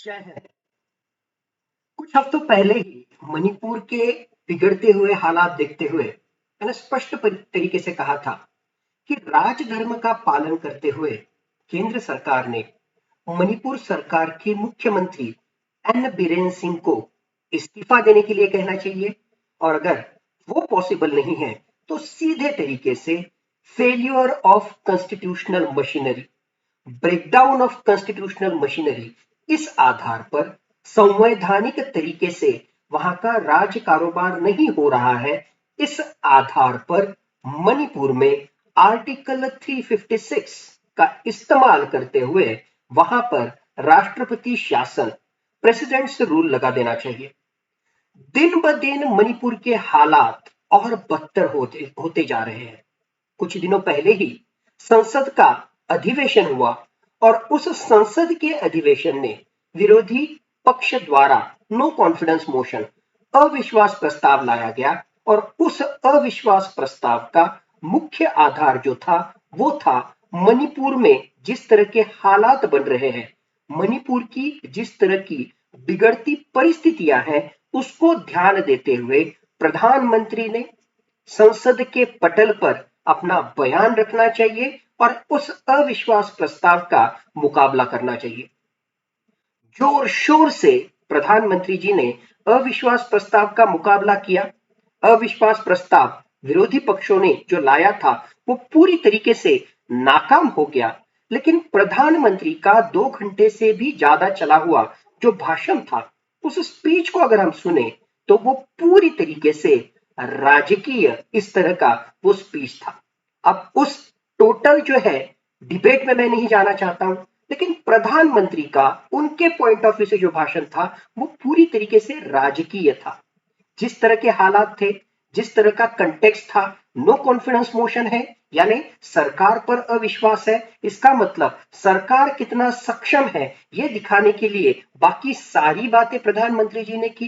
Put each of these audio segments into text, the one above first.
जय हिंद। कुछ हफ्तों पहले ही मणिपुर के बिगड़ते हुए हालात देखते हुए मैंने स्पष्ट तरीके से कहा था कि राजधर्म का पालन करते हुए केंद्र सरकार ने मणिपुर सरकार के मुख्यमंत्री एन बीरेन सिंह को इस्तीफा देने के लिए कहना चाहिए, और अगर वो पॉसिबल नहीं है तो सीधे तरीके से failure of constitutional machinery, breakdown of constitutional machinery, इस आधार पर संवैधानिक तरीके से वहां का राज कारोबार नहीं हो रहा है, इस आधार पर मणिपुर में आर्टिकल 356 का इस्तेमाल करते हुए वहां पर राष्ट्रपति शासन, प्रेसिडेंट्स रूल लगा देना चाहिए। दिन ब दिन मणिपुर के हालात और बदतर होते जा रहे हैं। कुछ दिनों पहले ही संसद का अधिवेशन हुआ और उस संसद के अधिवेशन में विरोधी पक्ष द्वारा नो कॉन्फिडेंस मोशन, अविश्वास प्रस्ताव लाया गया, और उस अविश्वास प्रस्ताव का मुख्य आधार जो था वो था मणिपुर में जिस तरह के हालात बन रहे हैं, मणिपुर की जिस तरह की बिगड़ती परिस्थितियां हैं, उसको ध्यान देते हुए प्रधानमंत्री ने संसद के पटल पर अपना बयान रखना चाहिए और उस अविश्वास प्रस्ताव का मुकाबला करना चाहिए। जोर शोर से प्रधानमंत्री जी ने अविश्वास प्रस्ताव का मुकाबला किया। अविश्वास प्रस्ताव विरोधी पक्षों ने जो लाया था वो पूरी तरीके से नाकाम हो गया, लेकिन प्रधानमंत्री का 2 घंटे से भी ज्यादा चला हुआ जो भाषण था, उस स्पीच को अगर हम सुने तो वो पूरी तरीके से राजकीय इस तरह का वो स्पीच था। अब उस टोटल जो है डिबेट में मैं नहीं जाना चाहता हूं, लेकिन प्रधानमंत्री का उनके पॉइंट ऑफ व्यू से जो भाषण था वो पूरी तरीके से राजकीय था। जिस तरह के हालात थे, जिस तरह का कंटेक्स्ट था, नो कॉन्फिडेंस मोशन है यानी सरकार पर अविश्वास है, इसका मतलब सरकार कितना सक्षम है ये दिखाने के लिए बाकी सारी बातें प्रधानमंत्री जी ने की।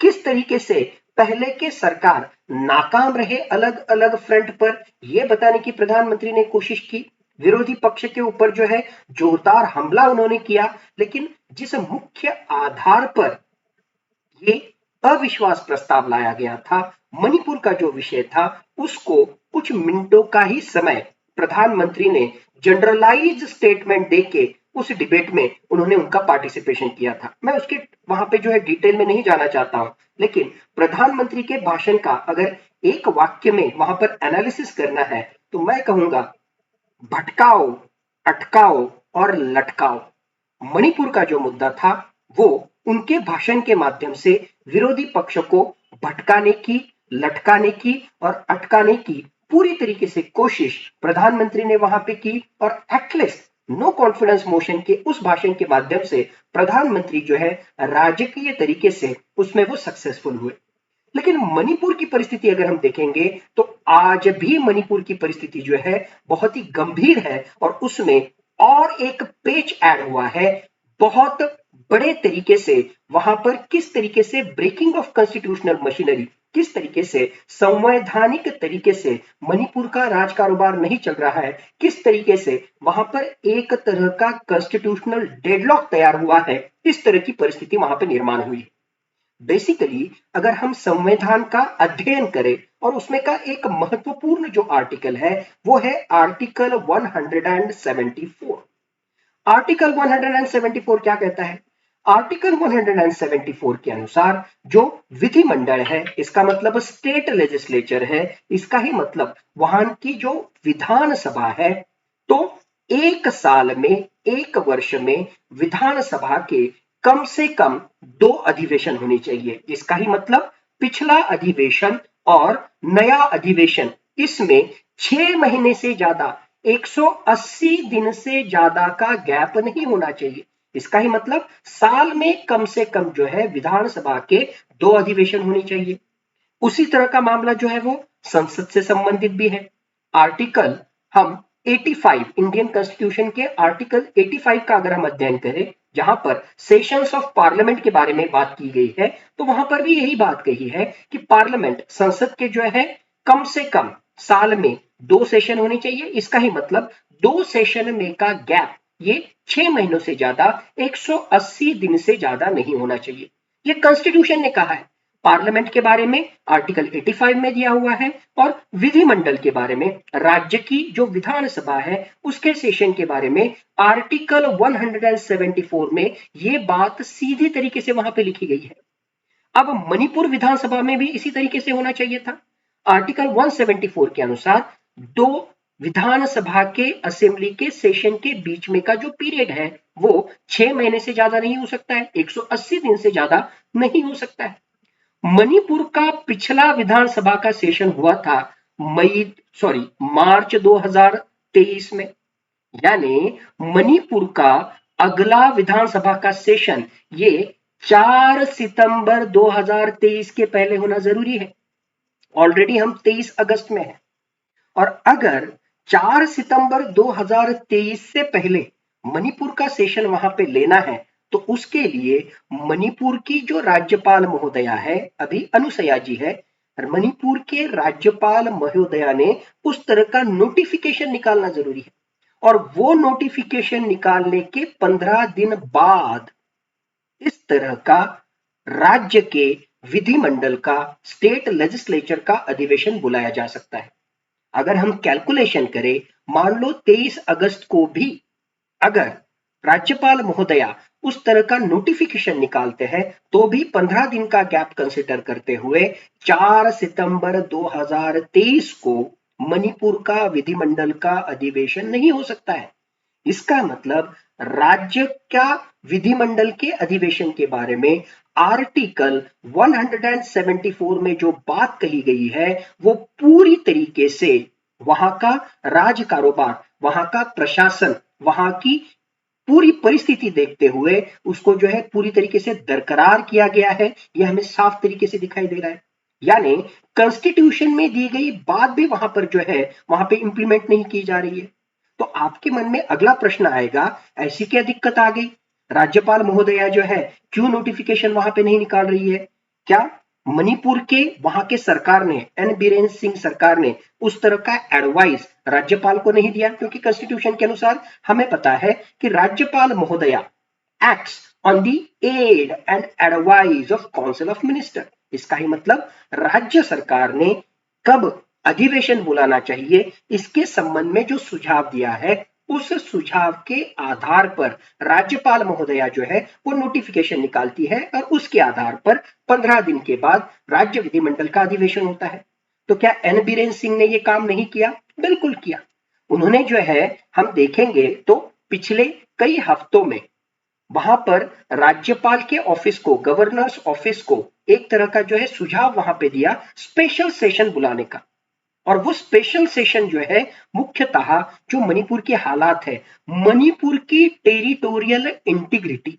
किस तरीके से पहले के सरकार नाकाम रहे अलग अलग फ्रंट पर यह बताने की प्रधानमंत्री ने कोशिश की। विरोधी पक्ष के ऊपर जो है जोरदार हमला उन्होंने किया, लेकिन जिस मुख्य आधार पर ये अविश्वास प्रस्ताव लाया गया था, मणिपुर का जो विषय था, उसको कुछ मिनटों का ही समय प्रधानमंत्री ने जनरलाइज स्टेटमेंट देके उस डिबेट में उन्होंने उनका पार्टिसिपेशन किया था। मैं उसके वहां पे जो है डिटेल में नहीं जाना चाहता हूं, लेकिन प्रधानमंत्री के भाषण का अगर एक वाक्य में वहां पर एनालिसिस करना है तो मैं कहूंगा भटकाओ, अटकाओ और लटकाओ। मणिपुर का जो मुद्दा था वो उनके भाषण के माध्यम से विरोधी पक्ष को भटकाने की, लटकाने की और अटकाने की पूरी तरीके से कोशिश प्रधानमंत्री ने वहां पे की, और एटलीस्ट नो कॉन्फिडेंस मोशन के उस भाषण के माध्यम से प्रधानमंत्री जो है राजकीय तरीके से उसमें वो सक्सेसफुल हुए। लेकिन मणिपुर की परिस्थिति अगर हम देखेंगे तो आज भी मणिपुर की परिस्थिति जो है बहुत ही गंभीर है, और उसमें और एक पेच ऐड हुआ है बहुत बड़े तरीके से। वहां पर किस तरीके से ब्रेकिंग ऑफ कॉन्स्टिट्यूशनल मशीनरी, किस तरीके से संवैधानिक तरीके से मणिपुर का राज कारोबार नहीं चल रहा है, किस तरीके से वहां पर एक तरह का कॉन्स्टिट्यूशनल डेडलॉक तैयार हुआ है, इस तरह की परिस्थिति वहां पर निर्माण हुई। बेसिकली अगर हम संविधान का अध्ययन करें और उसमें का एक महत्वपूर्ण जो आर्टिकल है वो है आर्टिकल 174। आर्टिकल 174 क्या कहता है? आर्टिकल 174 के अनुसार जो विधिमंडल है, इसका मतलब स्टेट लेजिस्लेचर है, इसका ही मतलब वहां की जो विधानसभा है, तो एक साल में, एक वर्ष में विधानसभा के कम से कम 2 अधिवेशन होने चाहिए। इसका ही मतलब पिछला अधिवेशन और नया अधिवेशन, इसमें 6 महीने से ज्यादा, 180 दिन से ज्यादा का गैप नहीं होना चाहिए। इसका ही मतलब साल में कम से कम जो है विधानसभा के 2 अधिवेशन होने चाहिए। उसी तरह का मामला जो है वो संसद से संबंधित भी है। आर्टिकल हम 85 इंडियन कॉन्स्टिट्यूशन के आर्टिकल 85 का अगर हम अध्ययन करें, जहां पर सेशंस ऑफ पार्लियामेंट के बारे में बात की गई है, तो वहां पर भी यही बात कही है कि पार्लियामेंट, संसद के जो है कम से कम साल में 2 सेशन होने चाहिए। इसका ही मतलब 2 सेशन में का गैप ये 6 महीनों से ज्यादा 180 दिन से ज्यादा नहीं होना चाहिए। ये कॉन्स्टिट्यूशन ने कहा है। पार्लियामेंट के बारे में आर्टिकल 85 में दिया हुआ है और विधिमंडल के बारे में, राज्य की जो विधानसभा है उसके सेशन के बारे में आर्टिकल 174 में ये बात सीधी तरीके से वहां पे लिखी गई है। अब मणिपुर विधानसभा में भी इसी तरीके से होना चाहिए था। आर्टिकल 174 के अनुसार दो विधानसभा के असेंबली के सेशन के बीच में का जो पीरियड है वो 6 महीने से ज्यादा नहीं हो सकता है, 180 दिन से ज्यादा नहीं हो सकता है। मणिपुर का पिछला विधानसभा का सेशन हुआ था मार्च 2023 में, यानी मणिपुर का अगला विधानसभा का सेशन ये 4 सितंबर 2023 के पहले होना जरूरी है। ऑलरेडी हम 23 अगस्त में हैं और अगर 4 सितंबर 2023 से पहले मणिपुर का सेशन वहां पे लेना है तो उसके लिए मणिपुर की जो राज्यपाल महोदया है, अभी अनुसया जी है, मणिपुर के राज्यपाल महोदया ने उस तरह का नोटिफिकेशन निकालना जरूरी है और वो नोटिफिकेशन निकालने के 15 दिन बाद इस तरह का राज्य के विधिमंडल का, स्टेट लेजिस्लेचर का अधिवेशन बुलाया जा सकता है। अगर हम कैलकुलेशन करें, मान लो 23 अगस्त को भी अगर राज्यपाल महोदया उस तरह का नोटिफिकेशन निकालते हैं तो भी 15 दिन का गैप कंसिडर करते हुए 4 सितंबर 2023 को मणिपुर का विधिमंडल का अधिवेशन नहीं हो सकता है। इसका मतलब राज्य का विधिमंडल के अधिवेशन के बारे में आर्टिकल 174 में जो बात कही गई है वो पूरी तरीके से वहां का राज कारोबार, वहां का प्रशासन, वहां की पूरी परिस्थिति देखते हुए उसको जो है पूरी तरीके से बरकरार किया गया है। यह हमें साफ तरीके से दिखाई दे रहा है। यानी कॉन्स्टिट्यूशन में दी गई बात भी वहां पर जो है वहां पे इंप्लीमेंट नहीं की जा रही है। तो आपके मन में अगला प्रश्न आएगा, ऐसी क्या दिक्कत आ गई? राज्यपाल महोदया जो है क्यों नोटिफिकेशन वहां पे नहीं निकाल रही है? क्या मणिपुर के वहां के सरकार ने, एन बीरेन सिंह सरकार ने उस तरह का एडवाइस राज्यपाल को नहीं दिया? क्योंकि कॉन्स्टिट्यूशन के अनुसार हमें पता है कि राज्यपाल महोदया acts on the aid and advice of council of minister. इसका ही मतलब राज्य सरकार ने कब अधिवेशन बुलाना चाहिए इसके संबंध में जो सुझाव दिया है उस सुझाव के आधार पर राज्यपाल महोदया जो है वो नोटिफिकेशन निकालती है और उसके आधार पर 15 दिन के बाद राज्य विधिमंडल का अधिवेशन होता है। तो क्या एन बीरेन सिंह ने ये काम नहीं किया? बिल्कुल किया। उन्होंने जो है, हम देखेंगे तो पिछले कई हफ्तों में वहां पर राज्यपाल के ऑफिस को, गवर्नर्स ऑफिस को एक तरह का जो है सुझाव वहां पे दिया स्पेशल सेशन बुलाने का। और वो स्पेशल सेशन जो है मुख्यतः जो मणिपुर के हालात है, मणिपुर की टेरिटोरियल इंटीग्रिटी,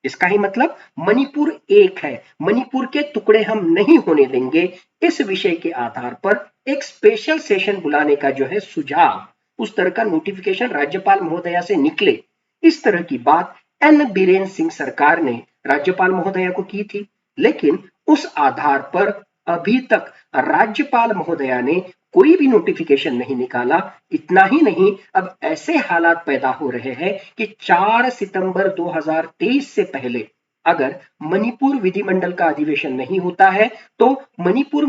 इसका ही मतलब मणिपुर एक है, मणिपुर के टुकड़े हम नहीं होने देंगे, इस विषय के आधार पर एक स्पेशल सेशन बुलाने का जो है सुझाव, उस तरह का नोटिफिकेशन राज्यपाल महोदया से निकले, इस तरह की बात एन बीरेन सिंह सरकार ने राज्यपाल महोदया को की थी। लेकिन उस आधार पर अभी तक राज्यपाल महोदया ने कोई भी नोटिफिकेशन नहीं निकाला। इतना ही नहीं, अब ऐसे हालात पैदा हो रहे हैं कि 4 सितंबर 2023 से पहले अगर मणिपुर विधिमंडल का अधिवेशन नहीं होता है तो मणिपुर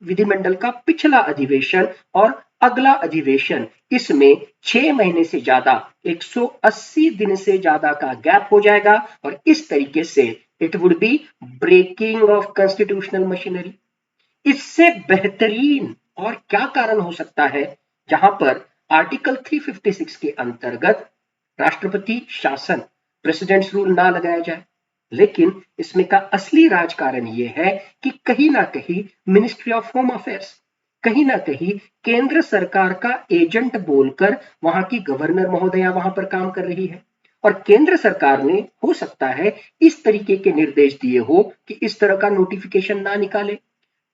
विधिमंडल का पिछला अधिवेशन और अगला अधिवेशन, इसमें 6 महीने से ज्यादा, 180 दिन से ज्यादा का गैप हो जाएगा और इस तरीके से it would be breaking of constitutional machinery. इससे बेहतरीन और क्या कारण हो सकता है जहां पर आर्टिकल 356 के अंतर्गत राष्ट्रपति शासन, प्रेसिडेंट्स रूल ना लगाया जाए। लेकिन इसमें का असली राजकारण यह है कि कहीं ना कहीं मिनिस्ट्री ऑफ होम अफेयर्स, कहीं ना कहीं केंद्र सरकार का एजेंट बोलकर वहां की गवर्नर महोदया वहां पर काम कर रही है और केंद्र सरकार ने हो सकता है इस तरीके के निर्देश दिए हो कि इस तरह का नोटिफिकेशन ना निकाले।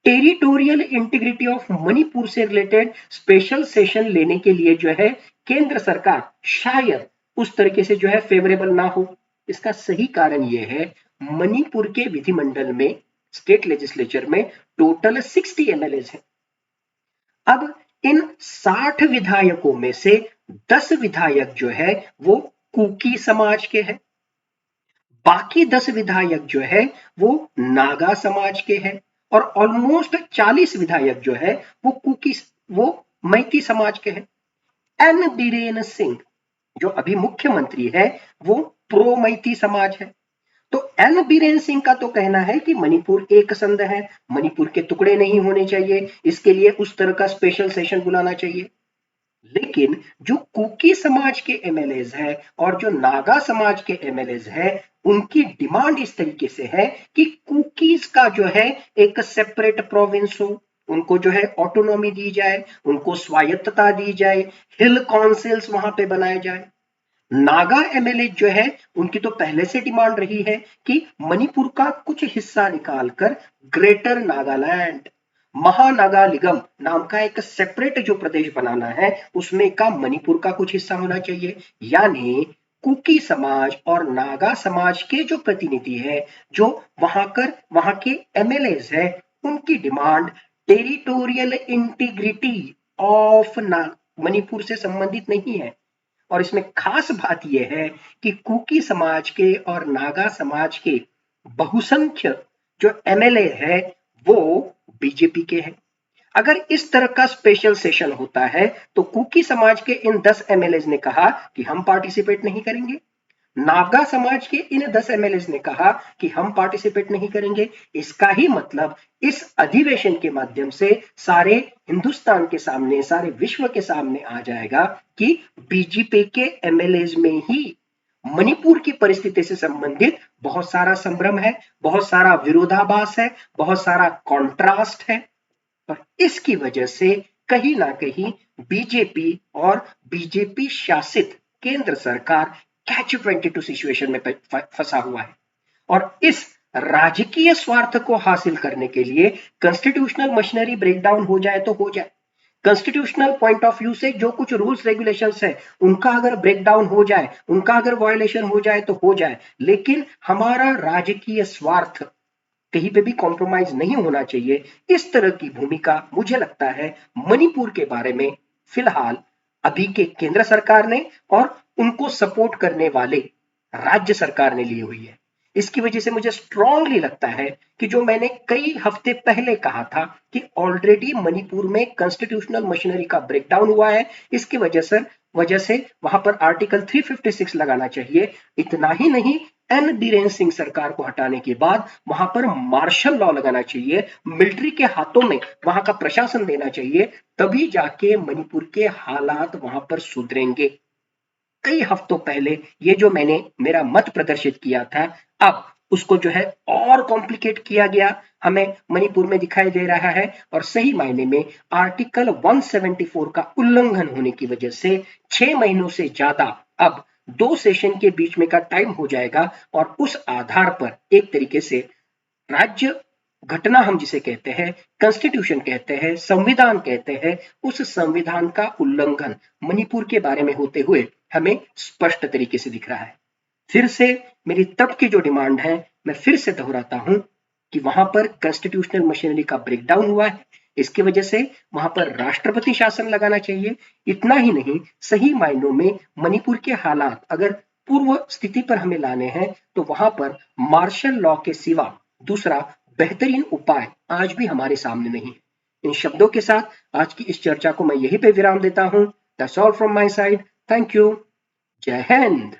टेरिटोरियल इंटीग्रिटी ऑफ मणिपुर से रिलेटेड स्पेशल सेशन लेने के लिए जो है केंद्र सरकार शायद उस तरीके से जो है फेवरेबल ना हो। इसका सही कारण यह है, मणिपुर के विधिमंडल में, स्टेट लेजिस्लेचर में टोटल 60 एमएलए हैं। अब इन 60 विधायकों में से 10 विधायक जो है वो कुकी समाज के हैं। बाकी 10 विधायक जो है वो नागा समाज के हैं और ऑलमोस्ट 40 विधायक जो है वो मैती समाज के हैं। एन बीरेन सिंह जो अभी मुख्यमंत्री है वो प्रो मैती समाज है। तो एन बीरेन सिंह का तो कहना है कि मणिपुर एक संघ है, मणिपुर के टुकड़े नहीं होने चाहिए, इसके लिए उस तरह का स्पेशल सेशन बुलाना चाहिए। लेकिन जो कुकी समाज के एमएलएज है और जो नागा समाज के एमएलएज है उनकी डिमांड इस तरीके से है कि कुकीज का जो है एक सेपरेट प्रोविंस हो, उनको जो है ऑटोनॉमी दी जाए, उनको स्वायत्तता दी जाए, हिल काउंसिल्स वहां पे बनाए जाए। नागा एमएलए जो है उनकी तो पहले से डिमांड रही है कि मणिपुर का कुछ हिस्सा निकालकर ग्रेटर नागालैंड महानागालिगम नाम का एक सेपरेट जो प्रदेश बनाना है उसमें का मणिपुर का कुछ हिस्सा होना चाहिए। यानी कुकी समाज और नागा समाज के जो प्रतिनिधि है जो वहां के एमएलएज है उनकी demand territorial integrity of Manipur से संबंधित नहीं है। और इसमें खास बात यह है कि कुकी समाज के और नागा समाज के बहुसंख्य जो एमएलए है वो बीजेपी के हैं। अगर इस तरह का स्पेशल सेशन होता है तो कुकी समाज के इन 10 एमएलए ने कहा कि हम पार्टिसिपेट नहीं करेंगे, नागा समाज के इन 10 एमएलए ने कहा कि हम पार्टिसिपेट नहीं करेंगे। इसका ही मतलब इस अधिवेशन के माध्यम से सारे हिंदुस्तान के सामने, सारे विश्व के सामने आ जाएगा कि बीजेपी के एमएलए में ही मणिपुर की परिस्थिति से संबंधित बहुत सारा संभ्रम है, बहुत सारा विरोधाभास है, बहुत सारा कॉन्ट्रास्ट है। और इसकी वजह से कहीं ना कहीं बीजेपी और बीजेपी शासित केंद्र सरकार कैच 22 सिचुएशन में फंसा हुआ है। और इस राजकीय स्वार्थ को हासिल करने के लिए कॉन्स्टिट्यूशनल मशीनरी ब्रेकडाउन हो जाए तो हो जाए, कॉन्स्टिट्यूशनल पॉइंट ऑफ व्यू से जो कुछ रूल्स रेगुलेशंस है उनका अगर ब्रेकडाउन हो जाए, उनका अगर वायलेशन हो जाए तो हो जाए, लेकिन हमारा राजकीय स्वार्थ कहीं पे भी कॉम्प्रोमाइज नहीं होना चाहिए। इस तरह की भूमिका मुझे लगता है मणिपुर के बारे में फिलहाल अभी के केंद्र सरकार ने और उनको सपोर्ट करने वाले राज्य सरकार ने ली हुई है। इसकी वजह से मुझे स्ट्रांगली लगता है कि जो मैंने कई हफ्ते पहले कहा था कि ऑलरेडी मणिपुर में कॉन्स्टिट्यूशनल मशीनरी का ब्रेकडाउन हुआ है, इसकी वजह से वहां पर आर्टिकल 356 लगाना चाहिए। इतना ही नहीं, एन बीरेन सिंह सरकार को हटाने के बाद वहां पर मार्शल लॉ लगाना चाहिए, मिलिट्री के हाथों में वहां का प्रशासन देना चाहिए, तभी जाके मणिपुर के हालात वहां पर सुधरेंगे। कई हफ्तों पहले ये जो मैंने मेरा मत प्रदर्शित किया था अब उसको जो है और कॉम्प्लिकेट किया गया, हमें मणिपुर में दिखाई दे रहा है। और सही मायने में आर्टिकल 174 का उल्लंघन होने की वजह से 6 महीनों से ज्यादा अब 2 सेशन के बीच में का टाइम हो जाएगा और उस आधार पर एक तरीके से राज्य घटना हम जिसे कहते हैं, कॉन्स्टिट्यूशन कहते हैं, संविधान कहते हैं, उस संविधान का उल्लंघन मणिपुर के बारे में होते हुए हमें स्पष्ट तरीके से दिख रहा है। फिर से मेरी तब की जो डिमांड है मैं फिर से दोहराता हूं कि वहां पर कॉन्स्टिट्यूशनल मशीनरी का ब्रेकडाउन हुआ है, इसकी वजह से वहां पर राष्ट्रपति शासन लगाना चाहिए। इतना ही नहीं, सही मायनों में मणिपुर के हालात अगर पूर्व स्थिति पर हमें लाने हैं तो वहां पर मार्शल लॉ के सिवा दूसरा बेहतरीन उपाय आज भी हमारे सामने नहीं है। इन शब्दों के साथ आज की इस चर्चा को मैं यहीं पे विराम देता हूं। That's all from my side. Thank you. जय हिंद।